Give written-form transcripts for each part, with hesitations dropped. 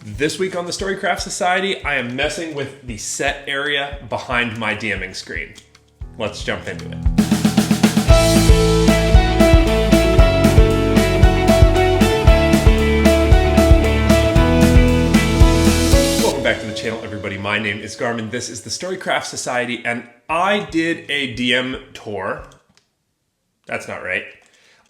This week on the Storycraft Society, I am messing with the set area behind my DMing screen. Let's jump into it. Welcome back to the channel, everybody. My name is Garmin. This is the Storycraft Society, and I did a DM tour. That's not right.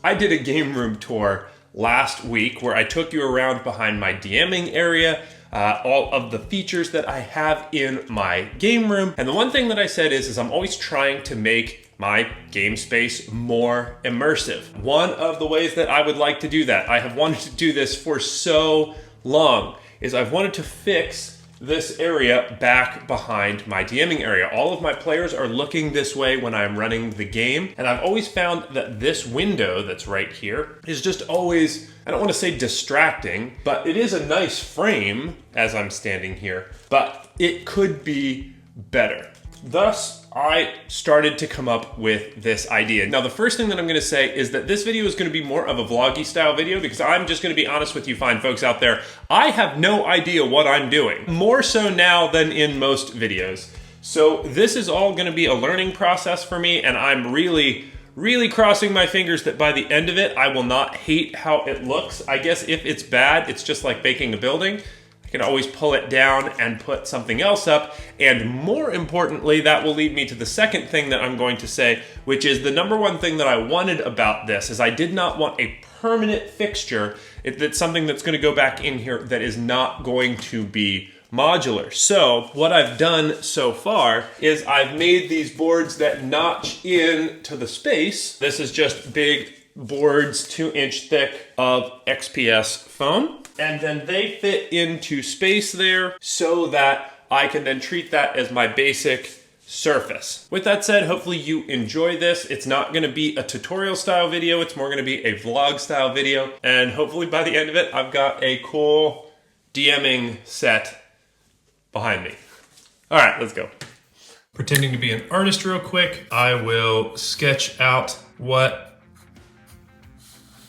I did a game room tour last week where I took you around behind my DMing area, all of the features that I have in my game room. And the one thing that I said is I'm always trying to make my game space more immersive. One of the ways that I would like to do that, I have wanted to do this for so long, is I've wanted to fix this area back behind my DMing area. All of my players are looking this way when I'm running the game, and I've always found that this window that's right here is just always, I don't want to say distracting, but it is a nice frame as I'm standing here, but it could be better. Thus, I started to come up with this idea. Now, the first thing that I'm gonna say is that this video is gonna be more of a vloggy style video because I'm just gonna be honest with you fine folks out there. I have no idea what I'm doing, more so now than in most videos. So this is all gonna be a learning process for me, and I'm really crossing my fingers that by the end of it, I will not hate how it looks. I guess if it's bad, it's just like baking a building. I can always pull it down and put something else up. And more importantly, that will lead me to the second thing that I'm going to say, which is the number one thing that I wanted about this is I did not want a permanent fixture. It's something that's going to go back in here that is not going to be modular. So what I've done so far is I've made these boards that notch in to the space. This is just big boards 2-inch thick of XPS foam. And then they fit into space there so that I can then treat that as my basic surface. With that said, hopefully you enjoy this. It's not gonna be a tutorial style video, it's more gonna be a vlog style video. And hopefully by the end of it, I've got a cool DMing set behind me. All right, let's go. Pretending to be an artist real quick, I will sketch out what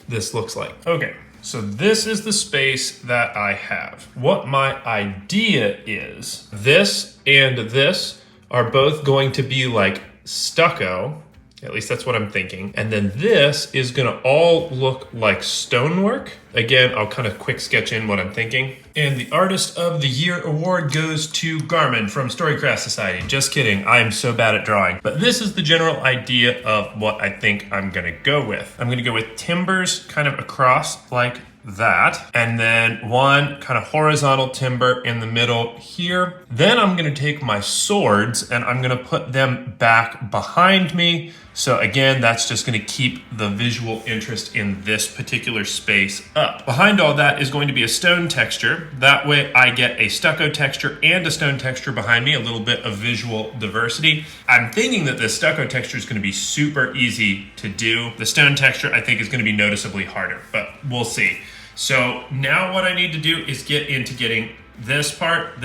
this looks like. Okay. So this is the space that I have. What my idea is, this and this are both going to be like stucco, at least that's what I'm thinking. And then this is gonna all look like stonework. Again, I'll kind of quick sketch in what I'm thinking. And the Artist of the Year award goes to Garmin from Storycraft Society. Just kidding, I'm so bad at drawing. But this is the general idea of what I think I'm gonna go with. I'm gonna go with timbers kind of across like that, and then one kind of horizontal timber in the middle here. Then I'm gonna take my swords and I'm gonna put them back behind me. So again, that's just gonna keep the visual interest in this particular space up. Behind all that is going to be a stone texture. That way I get a stucco texture and a stone texture behind me, a little bit of visual diversity. I'm thinking that this stucco texture is gonna be super easy to do. The stone texture I think is gonna be noticeably harder, but we'll see. So now what I need to do is get into getting this part,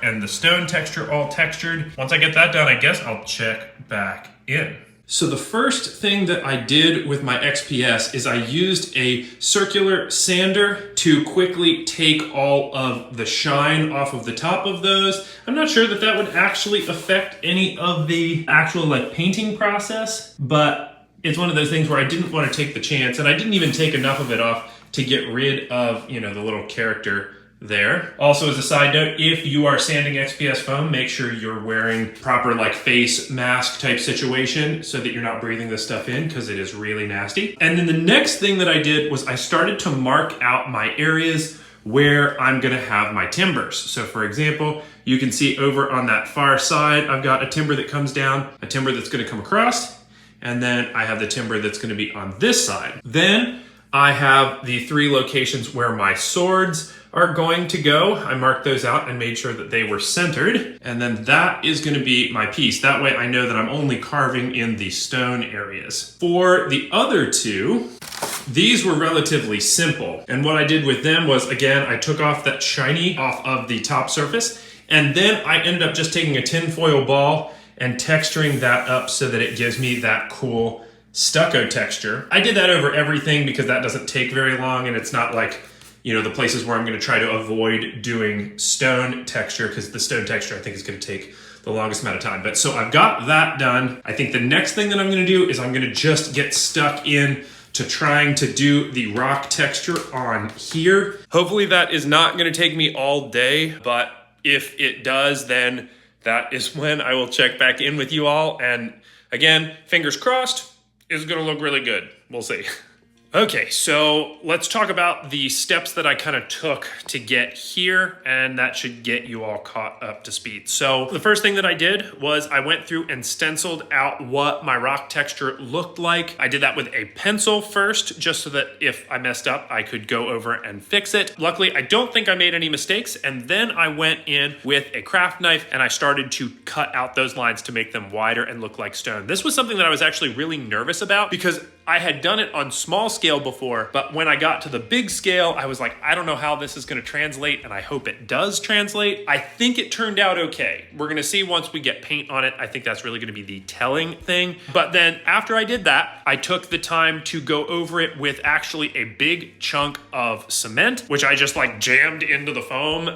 and the stone texture all textured. Once I get that done, I guess I'll check back in. So the first thing that I did with my XPS is I used a circular sander to quickly take all of the shine off of the top of those. I'm not sure that that would actually affect any of the actual like painting process, but it's one of those things where I didn't want to take the chance, and I didn't even take enough of it off to get rid of, you know, the little character there. Also, as a side note, if you are sanding XPS foam, make sure you're wearing proper like face mask type situation so that you're not breathing this stuff in because it is really nasty. And then the next thing that I did was I started to mark out my areas where I'm gonna have my timbers. So for example, you can see over on that far side, I've got a timber that comes down, a timber that's gonna come across, and then I have the timber that's gonna be on this side. Then I have the 3 locations where my swords are going to go. I marked those out and made sure that they were centered. And then that is gonna be my piece. That way I know that I'm only carving in the stone areas. For the other 2, these were relatively simple. And what I did with them was, again, I took off that shiny off of the top surface, and then I ended up just taking a tinfoil ball and texturing that up so that it gives me that cool stucco texture. I did that over everything because that doesn't take very long, and it's not like you know, the places where I'm going to try to avoid doing stone texture, because the stone texture I think is going to take the longest amount of time. But so I've got that done. I think the next thing that I'm going to do is I'm going to just get stuck in to trying to do the rock texture on here. Hopefully that is not going to take me all day, but if it does, then that is when I will check back in with you all. And again, fingers crossed, it's going to look really good. We'll see. Okay, so let's talk about the steps that I kind of took to get here, and that should get you all caught up to speed. So the first thing that I did was I went through and stenciled out what my rock texture looked like. I did that with a pencil first, just so that if I messed up, I could go over and fix it. Luckily, I don't think I made any mistakes, and then I went in with a craft knife and I started to cut out those lines to make them wider and look like stone. This was something that I was actually really nervous about because I had done it on small scale before, but when I got to the big scale, I was like, I don't know how this is going to translate, and I hope it does translate. I think it turned out okay. We're going to see once we get paint on it. I think that's really going to be the telling thing. But then after I did that, I took the time to go over it with actually a big chunk of cement, which I just like jammed into the foam.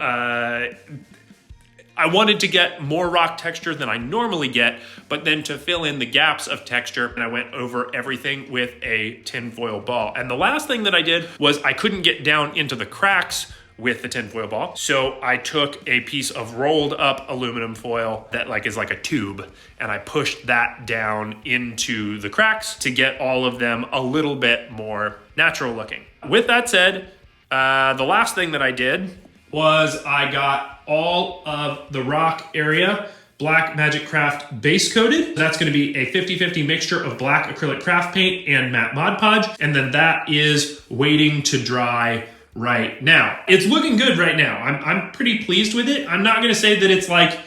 I wanted to get more rock texture than I normally get, but then to fill in the gaps of texture, and I went over everything with a tinfoil ball. And the last thing that I did was I couldn't get down into the cracks with the tinfoil ball. So I took a piece of rolled up aluminum foil that is like a tube, and I pushed that down into the cracks to get all of them a little bit more natural looking. With that said, the last thing that I did was I got all of the rock area Black Magic Craft base coated. That's going to be a 50-50 mixture of black acrylic craft paint and matte Mod Podge, and then that is waiting to dry right now. It's looking good right now. I'm pretty pleased with it. I'm not going to say that it's like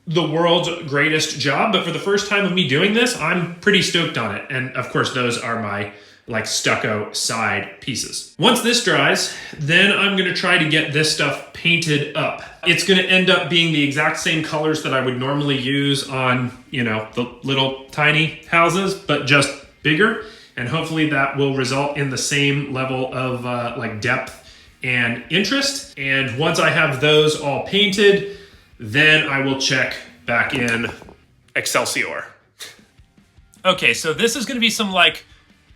the world's greatest job, but for the first time of me doing this, I'm pretty stoked on it. And of course, those are my stucco side pieces. Once this dries, then I'm gonna try to get this stuff painted up. It's gonna end up being the exact same colors that I would normally use on, the little tiny houses, but just bigger. And hopefully that will result in the same level of depth and interest. And once I have those all painted, then I will check back in Excelsior. Okay, so this is gonna be some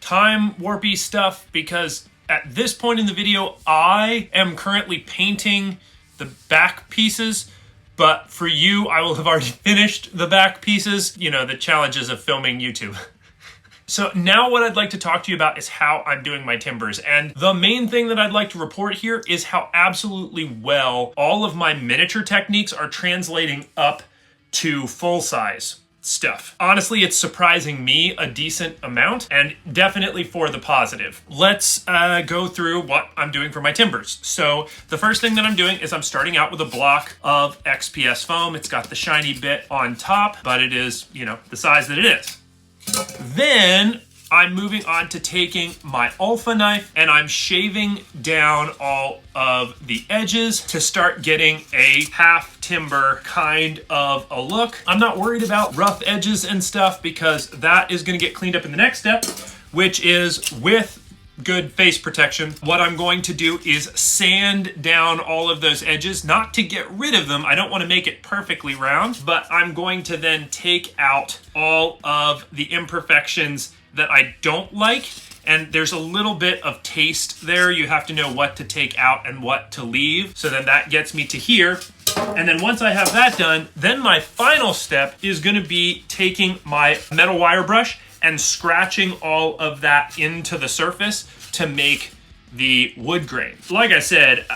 time warpy stuff, because at this point in the video, I am currently painting the back pieces, but for you, I will have already finished the back pieces. The challenges of filming YouTube. So now what I'd like to talk to you about is how I'm doing my timbers. And the main thing that I'd like to report here is how absolutely well all of my miniature techniques are translating up to full size stuff. Honestly, it's surprising me a decent amount, and definitely for the positive. Let's go through what I'm doing for my timbers. So the first thing that I'm doing is I'm starting out with a block of XPS foam. It's got the shiny bit on top, but it is, the size that it is. Then I'm moving on to taking my Alpha knife and I'm shaving down all of the edges to start getting a half timber kind of a look. I'm not worried about rough edges and stuff because that is going to get cleaned up in the next step, which is with good face protection. What I'm going to do is sand down all of those edges, not to get rid of them. I don't want to make it perfectly round, but I'm going to then take out all of the imperfections that I don't like. And there's a little bit of taste there. You have to know what to take out and what to leave. So then that gets me to here. And then once I have that done, then my final step is going to be taking my metal wire brush and scratching all of that into the surface to make the wood grain. Like I said,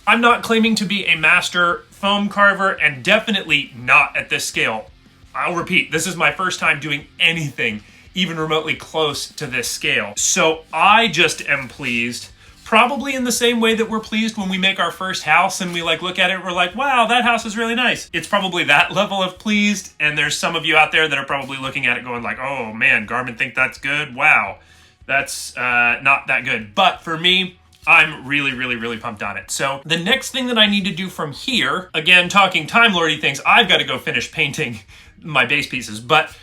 I'm not claiming to be a master foam carver, and definitely not at this scale. I'll repeat, this is my first time doing anything even remotely close to this scale. So I just am pleased, probably in the same way that we're pleased when we make our first house and we look at it and we're like, wow, that house is really nice. It's probably that level of pleased, and there's some of you out there that are probably looking at it going like, oh man, Garmin think that's good? Wow, that's not that good. But for me, I'm really, really, really pumped on it. So the next thing that I need to do from here, again, talking Time Lordy things, I've got to go finish painting my base pieces. But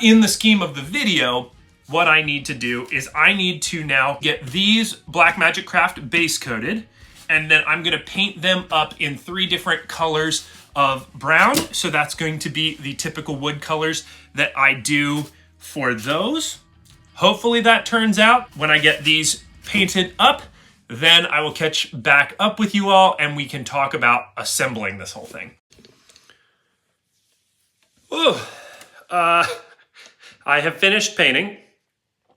in the scheme of the video, what I need to do is I need to now get these Black Magic Craft base coated. and then I'm gonna paint them up in 3 different colors of brown. So that's going to be the typical wood colors that I do for those. Hopefully that turns out. When I get these painted up, then I will catch back up with you all and we can talk about assembling this whole thing. Ooh, I have finished painting.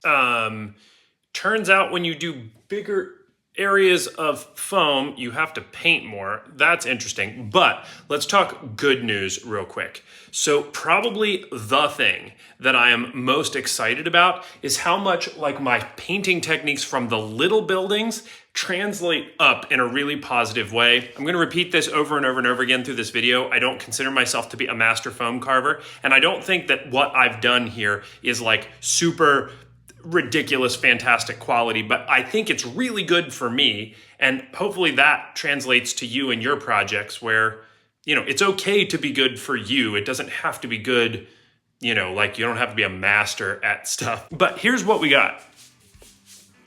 Turns out when you do bigger areas of foam, you have to paint more. That's interesting, but let's talk good news real quick. So probably the thing that I am most excited about is how much like my painting techniques from the little buildings translate up in a really positive way. I'm gonna repeat this over and over and over again through this video. I don't consider myself to be a master foam carver, and I don't think that what I've done here is like super ridiculous, fantastic quality, but I think it's really good for me. And hopefully that translates to you and your projects where, you know, it's okay to be good for you. It doesn't have to be good, you know, like you don't have to be a master at stuff. But here's what we got.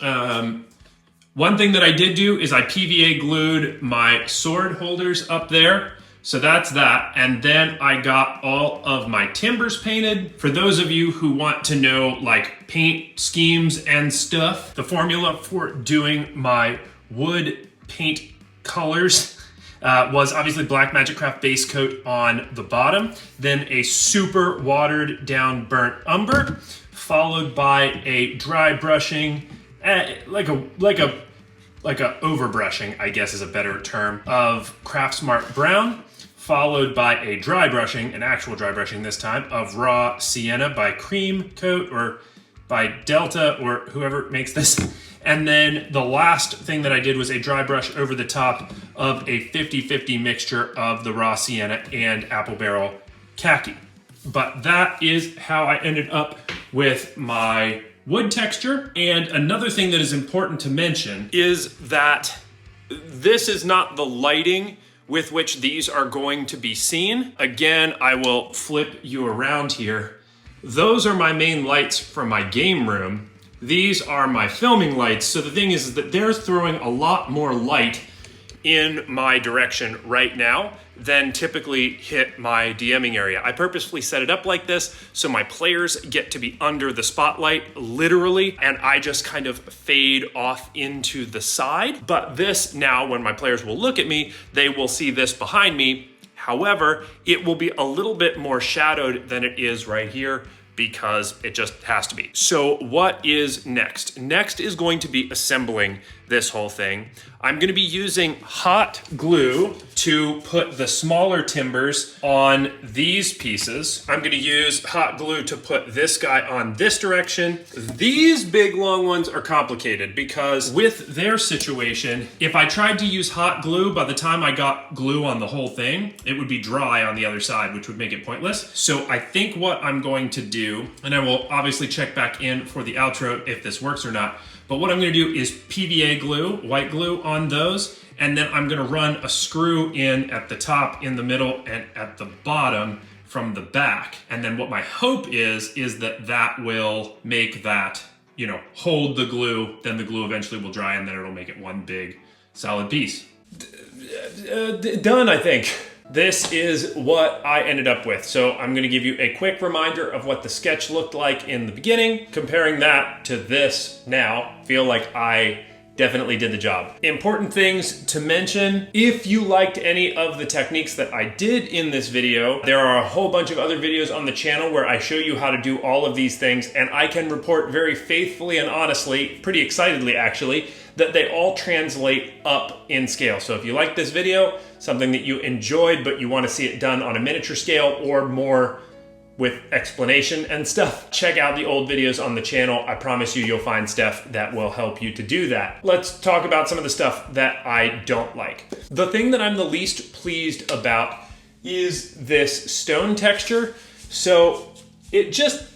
One thing that I did do is I PVA glued my sword holders up there. So that's that. And then I got all of my timbers painted. For those of you who want to know like paint schemes and stuff, the formula for doing my wood paint colors was obviously Black Magic Craft base coat on the bottom, then a super watered down burnt umber, followed by a dry brushing, like a overbrushing, I guess is a better term, of Craft Smart Brown, followed by a dry brushing, an actual dry brushing this time, of Raw Sienna by Cream Coat or by Delta or whoever makes this. And then the last thing that I did was a dry brush over the top of a 50-50 mixture of the Raw Sienna and Apple Barrel Khaki. But that is how I ended up with my wood texture. And another thing that is important to mention is that this is not the lighting with which these are going to be seen. Again, I will flip you around here. Those are my main lights from my game room. These are my filming lights. So the thing is that they're throwing a lot more light in my direction right now than typically hit my DMing area. I purposefully set it up like this so my players get to be under the spotlight, literally, and I just kind of fade off into the side. But this now, when my players will look at me, they will see this behind me. However, it will be a little bit more shadowed than it is right here because it just has to be. So what is next? Next is going to be assembling this whole thing. I'm gonna be using hot glue to put the smaller timbers on these pieces. I'm gonna use hot glue to put this guy on this direction. These big long ones are complicated because with their situation, if I tried to use hot glue, by the time I got glue on the whole thing, it would be dry on the other side, which would make it pointless. So I think what I'm going to do, and I will obviously check back in for the outro if this works or not, but what I'm gonna do is PVA glue, white glue on those, and then I'm gonna run a screw in at the top, in the middle, and at the bottom from the back. And then what my hope is that that will make that, you know, hold the glue, then the glue eventually will dry and then it'll make it one big solid piece. Done, I think. This is what I ended up with. So I'm gonna give you a quick reminder of what the sketch looked like in the beginning. Comparing that to this now, feel like I definitely did the job. Important things to mention, if you liked any of the techniques that I did in this video, there are a whole bunch of other videos on the channel where I show you how to do all of these things, and I can report very faithfully and honestly, pretty excitedly actually, that they all translate up in scale. So if you like this video, something that you enjoyed but you want to see it done on a miniature scale or more with explanation and stuff, check out the old videos on the channel. I promise you'll find stuff that will help you to do that. Let's talk about some of the stuff that I don't like. The thing that I'm the least pleased about is this stone texture. So it just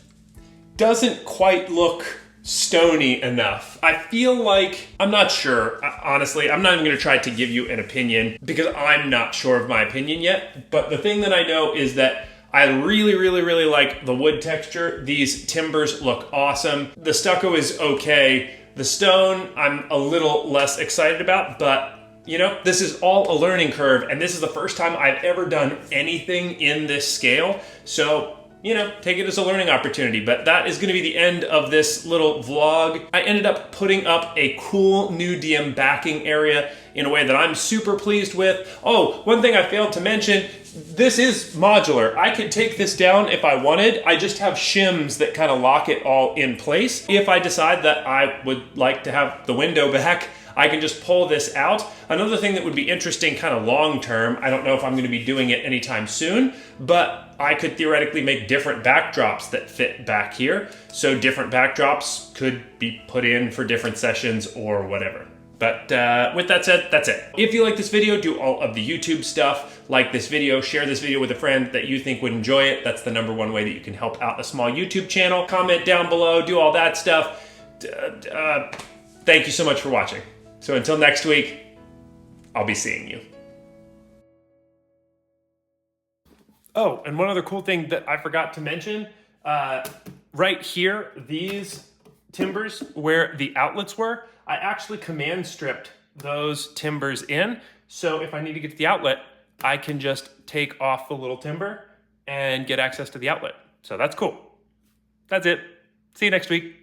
doesn't quite look stony enough. I feel like, I'm not sure, honestly, I'm not even gonna try to give you an opinion because I'm not sure of my opinion yet, but the thing that I know is that I really, really, really like the wood texture. These timbers look awesome. The stucco is okay. The stone, I'm a little less excited about, but you know, this is all a learning curve, and this is the first time I've ever done anything in this scale. So, you know, take it as a learning opportunity. But that is gonna be the end of this little vlog. I ended up putting up a cool new DM backing area in a way that I'm super pleased with. Oh, one thing I failed to mention, this is modular. I could take this down if I wanted. I just have shims that kind of lock it all in place. If I decide that I would like to have the window back, I can just pull this out. Another thing that would be interesting kind of long term, I don't know if I'm going to be doing it anytime soon, but I could theoretically make different backdrops that fit back here. So different backdrops could be put in for different sessions or whatever. But with that said, that's it. If you like this video, do all of the YouTube stuff. Like this video, share this video with a friend that you think would enjoy it. That's the #1 way that you can help out a small YouTube channel. Comment down below, do all that stuff. Thank you so much for watching. So until next week, I'll be seeing you. Oh, and one other cool thing that I forgot to mention, right here, these timbers where the outlets were, I actually command stripped those timbers in. So if I need to get to the outlet, I can just take off the little timber and get access to the outlet. So that's cool. That's it. See you next week.